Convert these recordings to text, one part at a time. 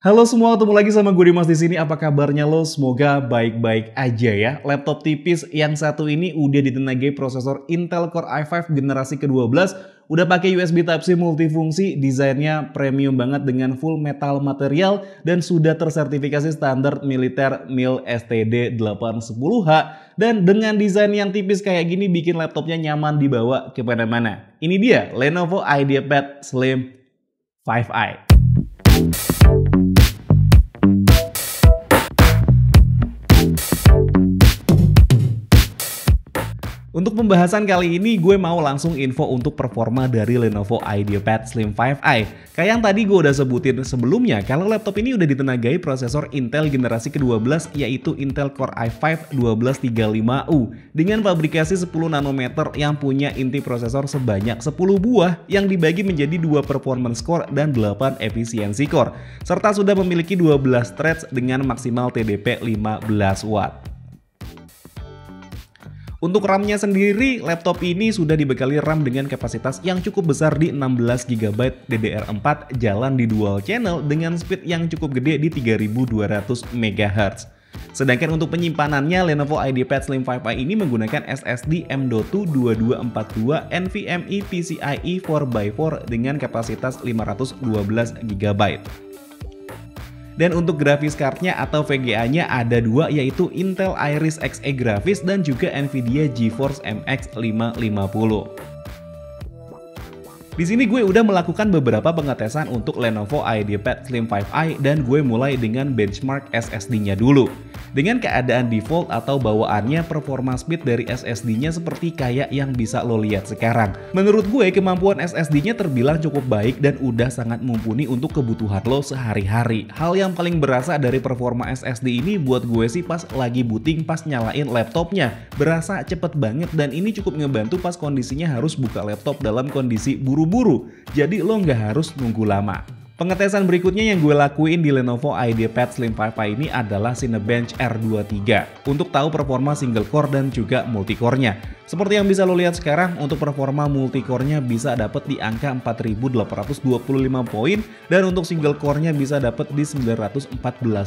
Halo semua, ketemu lagi sama gue Dimas di sini. Apa kabarnya lo? Semoga baik-baik aja ya. Laptop tipis yang satu ini udah ditenagai prosesor Intel Core i5 generasi ke-12, udah pakai USB Type-C multifungsi, desainnya premium banget dengan full metal material dan sudah tersertifikasi standar militer MIL STD 810H, dan dengan desain yang tipis kayak gini bikin laptopnya nyaman dibawa kemana-mana. Ini dia Lenovo IdeaPad Slim 5i. Untuk pembahasan kali ini gue mau langsung info untuk performa dari Lenovo IdeaPad Slim 5i. Kayak yang tadi gue udah sebutin sebelumnya, kalau laptop ini udah ditenagai prosesor Intel generasi ke-12 yaitu Intel Core i5 1235U dengan fabrikasi 10 nanometer yang punya inti prosesor sebanyak 10 buah yang dibagi menjadi 2 performance core dan 8 efisiensi core, serta sudah memiliki 12 threads dengan maksimal TDP 15 watt. Untuk RAM-nya sendiri, laptop ini sudah dibekali RAM dengan kapasitas yang cukup besar di 16GB DDR4 jalan di dual channel dengan speed yang cukup gede di 3200 MHz. Sedangkan untuk penyimpanannya, Lenovo IdeaPad Slim 5i ini menggunakan SSD M.2 2242 NVMe PCIe 4x4 dengan kapasitas 512GB. Dan untuk grafis cardnya atau VGA-nya ada dua, yaitu Intel Iris Xe grafis dan juga Nvidia GeForce MX 550. Di sini gue udah melakukan beberapa pengetesan untuk Lenovo IdeaPad Slim 5i dan gue mulai dengan benchmark SSD-nya dulu. Dengan keadaan default atau bawaannya, performa speed dari SSD-nya seperti kayak yang bisa lo lihat sekarang. Menurut gue kemampuan SSD-nya terbilang cukup baik dan udah sangat mumpuni untuk kebutuhan lo sehari-hari. Hal yang paling berasa dari performa SSD ini buat gue sih pas lagi booting pas nyalain laptopnya. Berasa cepet banget dan ini cukup ngebantu pas kondisinya harus buka laptop dalam kondisi buru-buru. Jadi lo nggak harus nunggu lama. Pengetesan berikutnya yang gue lakuin di Lenovo IdeaPad Slim 5i ini adalah Cinebench R23 untuk tahu performa single core dan juga multicore-nya. Seperti yang bisa lo lihat sekarang, untuk performa multicore-nya bisa dapat di angka 4825 poin dan untuk single core-nya bisa dapat di 914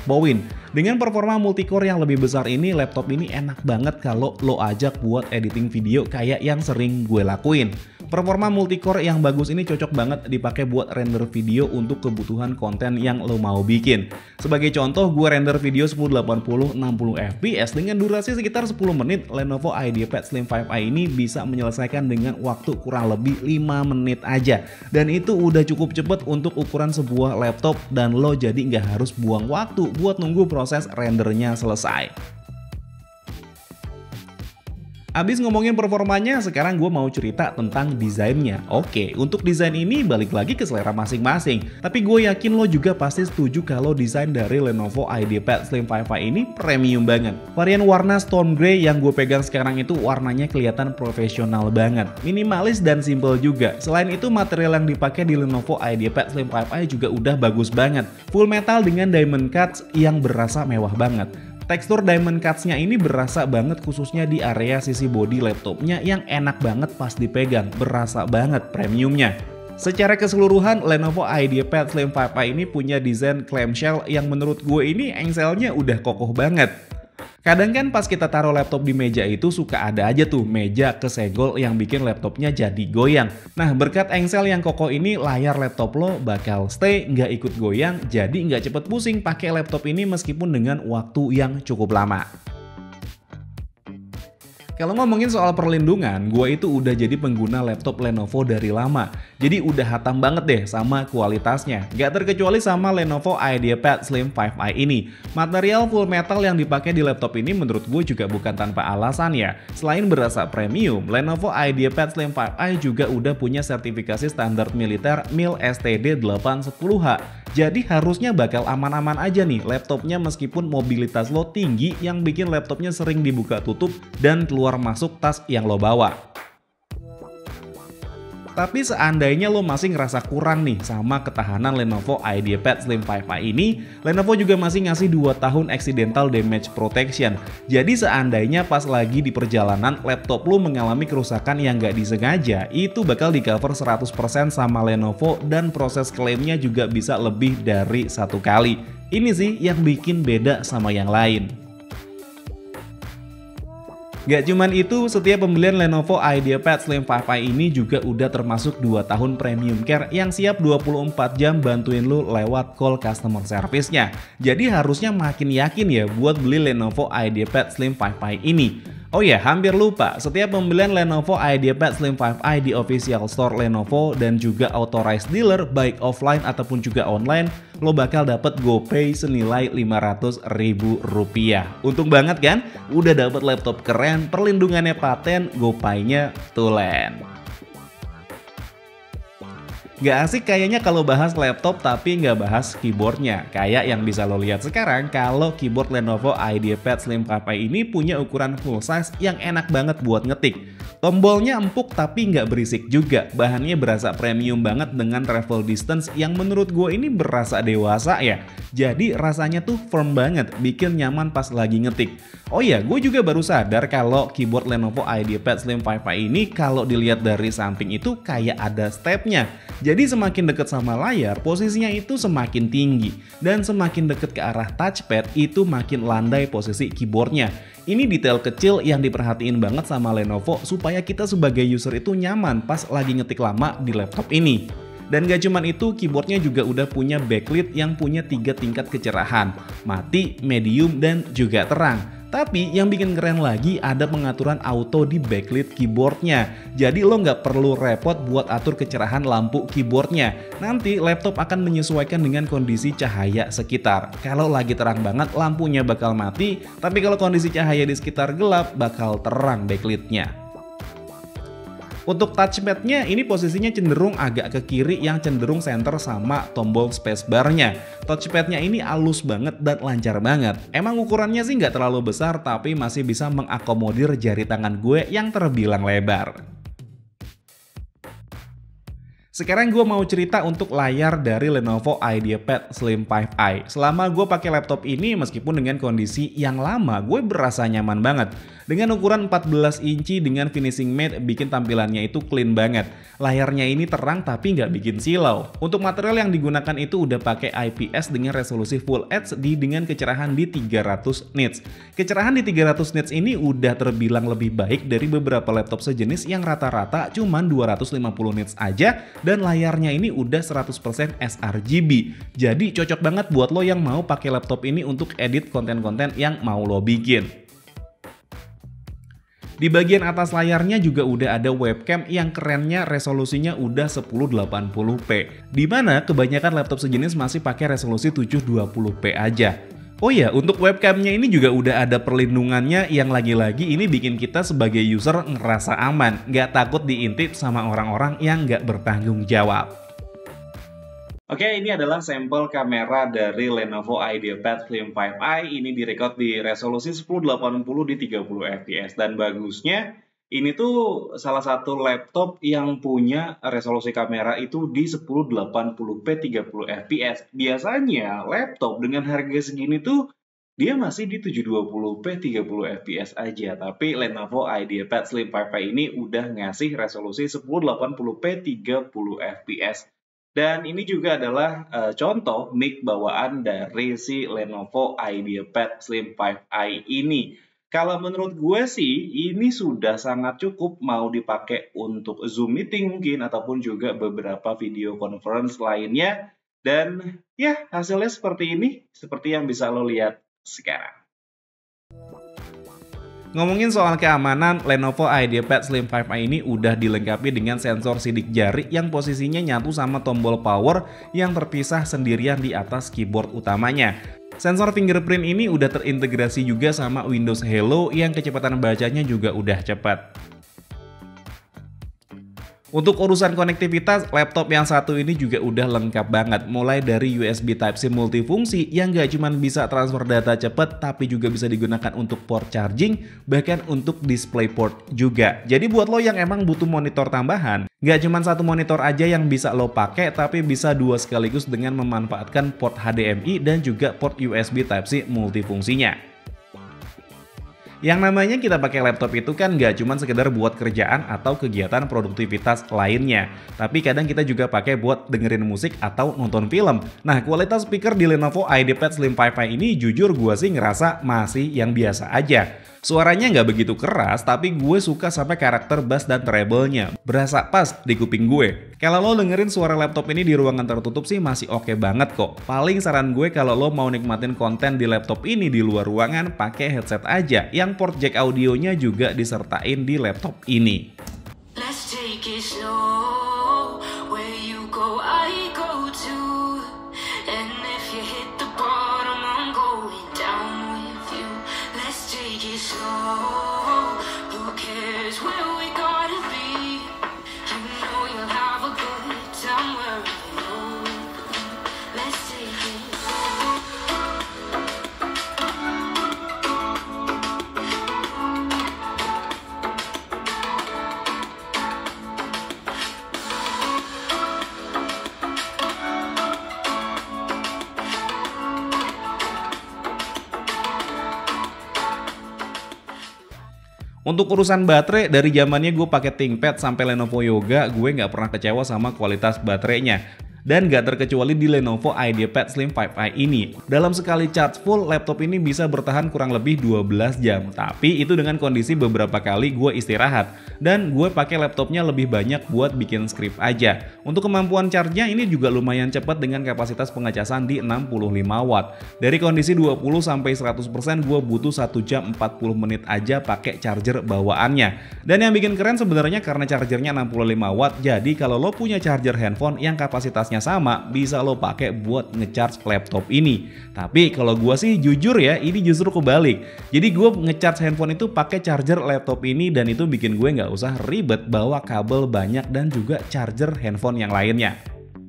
poin. Dengan performa multicore yang lebih besar ini, laptop ini enak banget kalau lo ajak buat editing video kayak yang sering gue lakuin. Performa multicore yang bagus ini cocok banget dipakai buat render video untuk kebutuhan konten yang lo mau bikin. Sebagai contoh, gue render video 1080 60 fps dengan durasi sekitar 10 menit. Lenovo IdeaPad Slim 5i ini bisa menyelesaikan dengan waktu kurang lebih 5 menit aja. Dan itu udah cukup cepet untuk ukuran sebuah laptop dan lo jadi nggak harus buang waktu buat nunggu proses rendernya selesai. Abis ngomongin performanya, sekarang gue mau cerita tentang desainnya. Oke, untuk desain ini balik lagi ke selera masing-masing. Tapi gue yakin lo juga pasti setuju kalau desain dari Lenovo IdeaPad Slim 5i ini premium banget. Varian warna Stone Grey yang gue pegang sekarang itu warnanya kelihatan profesional banget. Minimalis dan simple juga. Selain itu, material yang dipakai di Lenovo IdeaPad Slim 5i juga udah bagus banget. Full metal dengan diamond cuts yang berasa mewah banget. Tekstur diamond cuts-nya ini berasa banget khususnya di area sisi bodi laptopnya yang enak banget pas dipegang, berasa banget premiumnya. Secara keseluruhan, Lenovo IdeaPad Slim 5i ini punya desain clamshell yang menurut gue ini engselnya udah kokoh banget. Kadang kan pas kita taruh laptop di meja itu suka ada aja tuh meja kesenggol yang bikin laptopnya jadi goyang. Nah, berkat engsel yang kokoh ini, layar laptop lo bakal stay, nggak ikut goyang, jadi nggak cepet pusing pakai laptop ini meskipun dengan waktu yang cukup lama. Kalau ngomongin soal perlindungan, gue itu udah jadi pengguna laptop Lenovo dari lama. Jadi udah hatam banget deh sama kualitasnya. Gak terkecuali sama Lenovo IdeaPad Slim 5i ini. Material full metal yang dipakai di laptop ini menurut gue juga bukan tanpa alasan ya. Selain berasa premium, Lenovo IdeaPad Slim 5i juga udah punya sertifikasi standar militer MIL STD 810H. Jadi harusnya bakal aman-aman aja nih laptopnya meskipun mobilitas lo tinggi yang bikin laptopnya sering dibuka tutup dan keluar masuk tas yang lo bawa. Tapi seandainya lo masih ngerasa kurang nih sama ketahanan Lenovo IdeaPad Slim 5i ini, Lenovo juga masih ngasih 2 tahun accidental damage protection. Jadi seandainya pas lagi di perjalanan laptop lo mengalami kerusakan yang nggak disengaja, itu bakal di cover 100% sama Lenovo dan proses klaimnya juga bisa lebih dari 1 kali. Ini sih yang bikin beda sama yang lain. Gak cuman itu, setiap pembelian Lenovo IdeaPad Slim 5i ini juga udah termasuk 2 tahun premium care yang siap 24 jam bantuin lu lewat call customer service-nya. Jadi harusnya makin yakin ya buat beli Lenovo IdeaPad Slim 5i ini. Oh ya, hampir lupa, setiap pembelian Lenovo IdeaPad Slim 5i di official store Lenovo dan juga authorized dealer baik offline ataupun juga online, lo bakal dapet GoPay senilai Rp500.000. Untung banget kan? Udah dapet laptop keren, perlindungannya paten, GoPay-nya tulen. Gak asik kayaknya kalau bahas laptop tapi nggak bahas keyboardnya. Kayak yang bisa lo lihat sekarang kalau keyboard Lenovo IdeaPad Slim 5i ini punya ukuran full size yang enak banget buat ngetik. Tombolnya empuk tapi nggak berisik juga. Bahannya berasa premium banget dengan travel distance yang menurut gue ini berasa dewasa ya. Jadi rasanya tuh firm banget, bikin nyaman pas lagi ngetik. Oh iya, gue juga baru sadar kalau keyboard Lenovo IdeaPad Slim 5i ini kalau dilihat dari samping itu kayak ada stepnya. Jadi semakin dekat sama layar, posisinya itu semakin tinggi. Dan semakin dekat ke arah touchpad, itu makin landai posisi keyboardnya. Ini detail kecil yang diperhatiin banget sama Lenovo supaya kita sebagai user itu nyaman pas lagi ngetik lama di laptop ini. Dan gak cuman itu, keyboardnya juga udah punya backlit yang punya 3 tingkat kecerahan, mati, medium, dan juga terang. Tapi yang bikin keren lagi ada pengaturan auto di backlit keyboardnya. Jadi lo nggak perlu repot buat atur kecerahan lampu keyboardnya. Nanti laptop akan menyesuaikan dengan kondisi cahaya sekitar. Kalau lagi terang banget lampunya bakal mati, tapi kalau kondisi cahaya di sekitar gelap bakal terang backlit-nya. Untuk touchpad-nya ini posisinya cenderung agak ke kiri yang cenderung center sama tombol spacebar-nya. Touchpad-nya ini halus banget dan lancar banget. Emang ukurannya sih nggak terlalu besar tapi masih bisa mengakomodir jari tangan gue yang terbilang lebar. Sekarang gue mau cerita untuk layar dari Lenovo IdeaPad Slim 5i. Selama gue pakai laptop ini meskipun dengan kondisi yang lama, gue berasa nyaman banget. Dengan ukuran 14 inci dengan finishing matte bikin tampilannya itu clean banget. Layarnya ini terang tapi nggak bikin silau. Untuk material yang digunakan itu udah pakai IPS dengan resolusi Full HD dengan kecerahan di 300 nits. Kecerahan di 300 nits ini udah terbilang lebih baik dari beberapa laptop sejenis yang rata-rata cuman 250 nits aja dan layarnya ini udah 100% sRGB. Jadi cocok banget buat lo yang mau pakai laptop ini untuk edit konten-konten yang mau lo bikin. Di bagian atas layarnya juga udah ada webcam yang kerennya resolusinya udah 1080p. Dimana kebanyakan laptop sejenis masih pakai resolusi 720p aja. Oh ya, untuk webcamnya ini juga udah ada perlindungannya yang lagi-lagi ini bikin kita sebagai user ngerasa aman. Nggak takut diintip sama orang-orang yang nggak bertanggung jawab. Oke, ini adalah sampel kamera dari Lenovo IdeaPad Slim 5i. Ini direcord di resolusi 1080 di 30 fps. Dan bagusnya, ini tuh salah satu laptop yang punya resolusi kamera itu di 1080p 30 fps. Biasanya laptop dengan harga segini tuh dia masih di 720p 30 fps aja. Tapi Lenovo IdeaPad Slim 5i ini udah ngasih resolusi 1080p 30 fps. Dan ini juga adalah contoh mic bawaan dari si Lenovo IdeaPad Slim 5i ini. Kalau menurut gue sih, ini sudah sangat cukup mau dipakai untuk Zoom meeting mungkin, ataupun juga beberapa video conference lainnya. Dan ya, hasilnya seperti ini, seperti yang bisa lo lihat sekarang. Ngomongin soal keamanan, Lenovo IdeaPad Slim 5i ini udah dilengkapi dengan sensor sidik jari yang posisinya nyatu sama tombol power yang terpisah sendirian di atas keyboard utamanya. Sensor fingerprint ini udah terintegrasi juga sama Windows Hello yang kecepatan bacanya juga udah cepat. Untuk urusan konektivitas, laptop yang satu ini juga udah lengkap banget. Mulai dari USB Type-C multifungsi yang gak cuma bisa transfer data cepet, tapi juga bisa digunakan untuk port charging, bahkan untuk DisplayPort juga. Jadi buat lo yang emang butuh monitor tambahan, gak cuma satu monitor aja yang bisa lo pakai, tapi bisa dua sekaligus dengan memanfaatkan port HDMI dan juga port USB Type-C multifungsinya. Yang namanya kita pakai laptop itu kan nggak cuma sekedar buat kerjaan atau kegiatan produktivitas lainnya. Tapi kadang kita juga pakai buat dengerin musik atau nonton film. Nah, kualitas speaker di Lenovo IdeaPad Slim 5i ini jujur gue sih ngerasa masih yang biasa aja. Suaranya nggak begitu keras, tapi gue suka sampai karakter bass dan treble-nya. Berasa pas di kuping gue. Kalau lo dengerin suara laptop ini di ruangan tertutup sih masih oke banget kok. Paling saran gue kalau lo mau nikmatin konten di laptop ini di luar ruangan, pakai headset aja. Yang port jack audionya juga disertain di laptop ini. Let's take it slow. Where you go, I go too. And if you hit the bottom, I'm going down with you. Let's take it slow. Who cares where we gotta be? You know you'll have a good time wherever you're with me. Let's take it slow. Untuk urusan baterai, dari zamannya gue pakai ThinkPad sampai Lenovo Yoga, gue nggak pernah kecewa sama kualitas baterainya. Dan gak terkecuali di Lenovo IdeaPad Slim 5i ini. Dalam sekali charge full, laptop ini bisa bertahan kurang lebih 12 jam. Tapi itu dengan kondisi beberapa kali gue istirahat. Dan gue pakai laptopnya lebih banyak buat bikin skrip aja. Untuk kemampuan charge-nya ini juga lumayan cepat dengan kapasitas pengecasan di 65 watt. Dari kondisi 20-100% gue butuh 1 jam 40 menit aja pakai charger bawaannya. Dan yang bikin keren sebenarnya karena chargernya 65 watt, jadi kalau lo punya charger handphone yang kapasitas sama, bisa lo pakai buat ngecharge laptop ini. Tapi kalau gua sih jujur ya, ini justru kebalik. Jadi gua ngecharge handphone itu pakai charger laptop ini, dan itu bikin gue nggak usah ribet bawa kabel banyak dan juga charger handphone yang lainnya.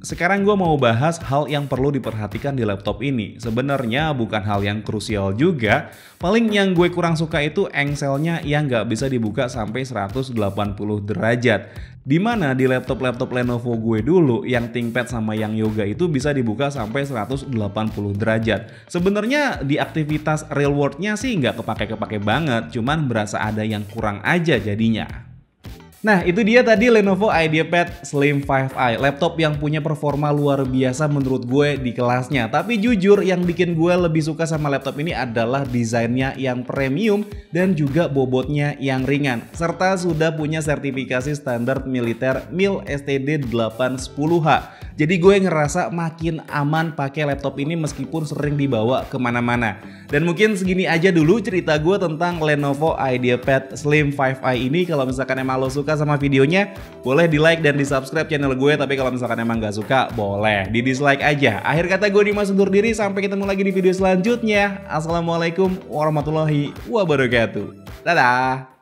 Sekarang gue mau bahas hal yang perlu diperhatikan di laptop ini. Sebenarnya bukan hal yang krusial juga. Paling yang gue kurang suka itu engselnya yang nggak bisa dibuka sampai 180 derajat. Dimana di laptop-laptop Lenovo gue dulu, yang ThinkPad sama yang Yoga itu bisa dibuka sampai 180 derajat. Sebenarnya di aktivitas real world-nya sih nggak kepake-kepake banget, cuman berasa ada yang kurang aja jadinya. Nah, itu dia tadi Lenovo IdeaPad Slim 5i, laptop yang punya performa luar biasa menurut gue di kelasnya. Tapi jujur, yang bikin gue lebih suka sama laptop ini adalah desainnya yang premium dan juga bobotnya yang ringan, serta sudah punya sertifikasi standar militer MIL STD 810H. Jadi gue ngerasa makin aman pakai laptop ini meskipun sering dibawa kemana-mana. Dan mungkin segini aja dulu cerita gue tentang Lenovo IdeaPad Slim 5i ini. Kalau misalkan emang lo suka sama videonya, boleh di like dan di subscribe channel gue. Tapi kalau misalkan emang gak suka, boleh di dislike aja. Akhir kata gue Dimas undur diri, sampai ketemu lagi di video selanjutnya. Assalamualaikum warahmatullahi wabarakatuh. Dadah.